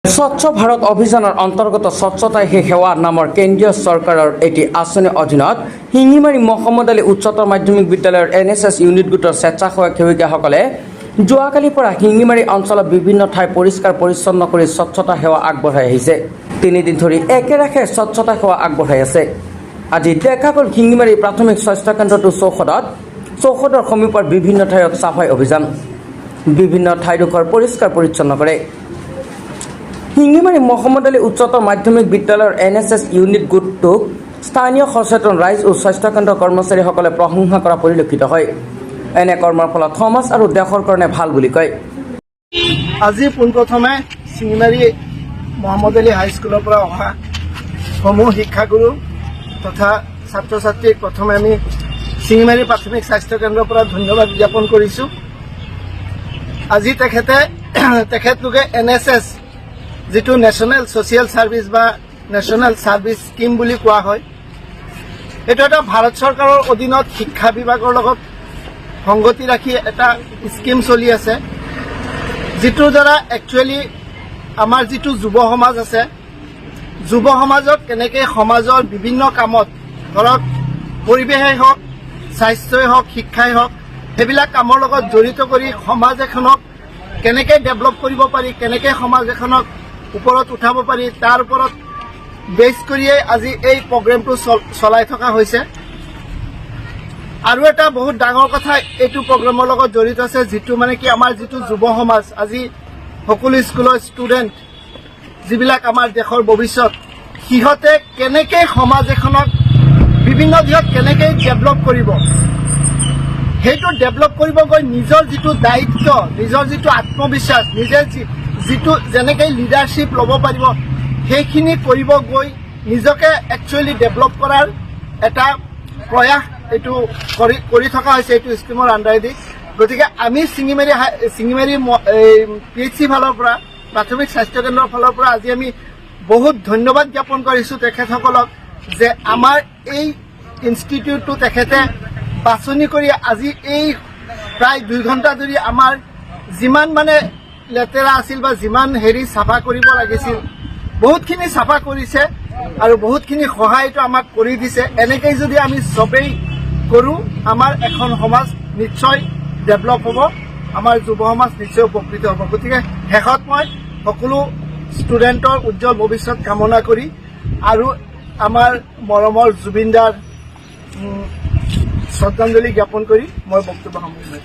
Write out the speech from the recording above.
স্বচ্ছ ভাৰত অভিযানৰ অন্তৰ্গত স্বচ্ছতাই হে সেৱা নামৰ কেন্দ্ৰীয় চৰকাৰৰ এটি আঁচনিৰ অধীনত শিঙিমাৰী মহম্মদ আলী উচ্চতৰ মাধ্যমিক বিদ্যালয়ৰ NSS ইউনিট গোটৰ স্বেচ্ছাসেৱক সেৱিকাসকলে যোৱাকালিৰ পৰা শিঙিমাৰী অঞ্চলৰ বিভিন্ন ঠাই পৰিষ্কাৰ পৰিচ্ছন্ন কৰি স্বচ্ছতা সেৱা আগবঢ়াই আহিছে। 3 দিন ধৰি একেৰাহে স্বচ্ছতা সেৱা আগবঢ়াই আছে। আজি দেখা গ'ল শিঙিমাৰী প্ৰাথমিক স্বাস্থ্য কেন্দ্ৰটোৰ চৌহদৰ সমীপৰ বিভিন্ন ঠাইত চাফাই অভিযান, বিভিন্ন ঠাইডোখৰ পৰিষ্কাৰ পৰিচ্ছন্ন কৰে। শিঙিমাৰী মহম্মদ আলী উচ্চতৰ মাধ্যমিক বিদ্যালয়ৰ NSS ইউনিট গোটটোক স্থানীয় সচেতন ৰাইজ ও স্বাস্থ্যকেন্দ্ৰৰ কৰ্মচাৰীসকলে প্ৰশংসা কৰা পৰিলক্ষিত হয়। এনে কৰ্মৰ ফলত সমাজ আৰু দেশৰ কাৰণে ভাল বুলি কয়। আজি পোনপ্ৰথমে শিঙিমাৰী মহম্মদ আলী হাইস্কুলৰ পৰা অহা সমূহ শিক্ষাগুৰু তথা ছাত্ৰ ছাত্ৰীক প্ৰথমে আমি শিঙিমাৰী প্ৰাথমিক স্বাস্থ্য কেন্দ্ৰৰ পৰা ধন্যবাদ জ্ঞাপন কৰিছোঁ। আজি তেখেতলোকে NSS যিটো নেশ্যনেল ছ'চিয়েল ছাৰ্ভিচ বা নেশ্যনেল ছাৰ্ভিচ স্কিম বুলি কোৱা হয়, এইটো এটা ভাৰত চৰকাৰৰ অধীনত শিক্ষা বিভাগৰ লগত সংগতি ৰাখি এটা স্কিম চলি আছে, যিটোৰ দ্বাৰা একচুৱেলি আমাৰ যিটো যুৱ সমাজ আছে, যুৱ সমাজক কেনেকৈ সমাজৰ বিভিন্ন কামত, ধৰক পৰিৱেশেই হওক, স্বাস্থ্যই হওক, শিক্ষাই হওক, সেইবিলাক কামৰ লগত জড়িত কৰি সমাজ এখনক কেনেকৈ ডেভেলপ কৰিব পাৰি, কেনেকৈ সমাজ এখনক ওপৰত উঠাব পাৰি, তাৰ ওপৰত বেছ কৰিয়ে আজি এই প্ৰগ্ৰেমটো চলাই থকা হৈছে। আৰু এটা বহুত ডাঙৰ কথা এইটো প্ৰগ্ৰেমৰ লগত জড়িত আছে, যিটো মানে কি আমাৰ যিটো যুৱ সমাজ, আজি সকলো স্কুলৰ ষ্টুডেণ্ট যিবিলাক আমাৰ দেশৰ ভৱিষ্যত, সিহঁতে কেনেকৈ সমাজ এখনক বিভিন্ন দিশত কেনেকৈ ডেভেলপ কৰিব, সেইটো ডেভেলপ কৰিব গৈ নিজৰ যিটো দায়িত্ব, নিজৰ যিটো আত্মবিশ্বাস, নিজে যিটো যেনেকৈ লিডাৰশ্বিপ ল'ব পাৰিব, সেইখিনি কৰিব গৈ নিজকে একচুৱেলি ডেভেলপ কৰাৰ এটা প্ৰয়াস এইটো কৰি থকা হৈছে এইটো স্কিমৰ আণ্ডাৰেদি। গতিকে আমি শিঙিমাৰী PHC ফালৰ পৰা, প্ৰাথমিক স্বাস্থ্য কেন্দ্ৰৰ ফালৰ পৰা আজি আমি বহুত ধন্যবাদ জ্ঞাপন কৰিছোঁ তেখেতসকলক, যে আমাৰ এই ইনষ্টিটিউটটো তেখেতে বাছনি কৰি আজি এই প্ৰায় 2 ঘণ্টা ধৰি আমাৰ যিমান মানে লেতেৰা আছিল বা যিমান চাফা কৰিব লাগিছিল, বহুতখিনি চাফা কৰিছে আৰু বহুতখিনি সহায়টো আমাক কৰি দিছে। এনেকৈ যদি আমি চবেই কৰোঁ, আমাৰ এখন সমাজ নিশ্চয় ডেভেলপ হ'ব, আমাৰ যুৱ সমাজ নিশ্চয় উপকৃত হ'ব। গতিকে শেষত মই সকলো ষ্টুডেণ্টৰ উজ্জ্বল ভৱিষ্যত কামনা কৰি আৰু আমাৰ মৰমৰ জুবিনদাৰ শ্ৰদ্ধাঞ্জলি জ্ঞাপন কৰি মই বক্তব্য সামৰিছোঁ।